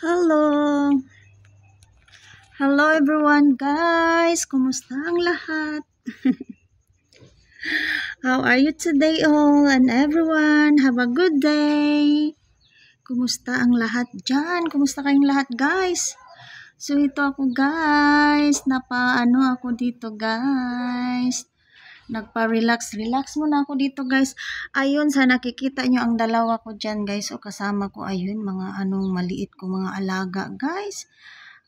Hello! Hello everyone guys! Kumusta ang lahat? How are you today all and everyone? Have a good day! Kumusta ang lahat dyan? Kumusta kayong lahat guys? So ito ako guys, ako dito guys. Nagpa-relax muna ako dito guys. Ayun, sa nakikita nyo ang dalawa ko dyan guys. O kasama ko ayun, mga maliit ko mga alaga guys.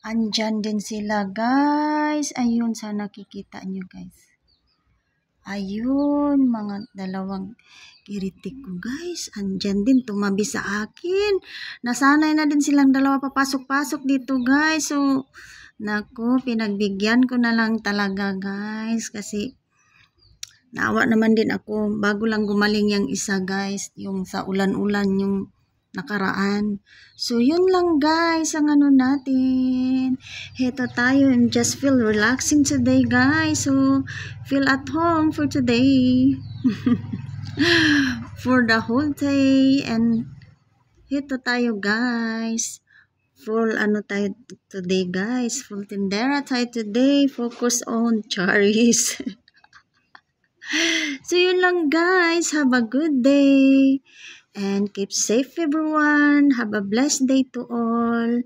Andyan din sila guys. Ayun, sa nakikita nyo guys. Ayun, mga dalawang kiritik ko guys. Andyan din, tumabi sa akin. Nasanay na din silang dalawa papasok-pasok dito guys. So, naku, pinagbigyan ko na lang talaga guys. Kasi, naawa naman din ako. Bago lang gumaling yung isa guys. Yung sa ulan-ulan yung nakaraan. So, yun lang guys ang natin. Heto tayo and just feel relaxing today guys. So, feel at home for today. For the whole day. And heto tayo guys. Full tayo today guys. Full tindera tayo today. Focus on cherries. So, yun lang guys. Have a good day. And keep safe everyone. Have a blessed day to all.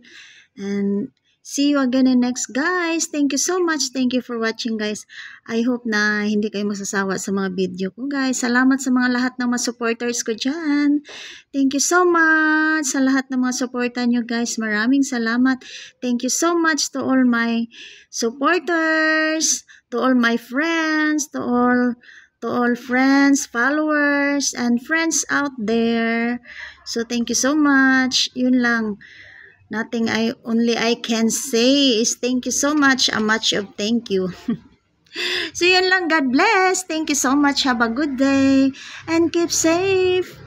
And see you again in next guys. Thank you so much. Thank you for watching guys. I hope na hindi kayo masasawa sa mga video ko guys. Salamat sa mga lahat ng mga supporters ko dyan. Thank you so much sa lahat ng mga supporter nyo guys. Maraming salamat. Thank you so much to all my supporters, to all my friends, to all friends, followers, and friends out there. So, thank you so much. Yun lang. Nothing only I can say is thank you so much. A much of thank you. So, yun lang. God bless. Thank you so much. Have a good day. And keep safe.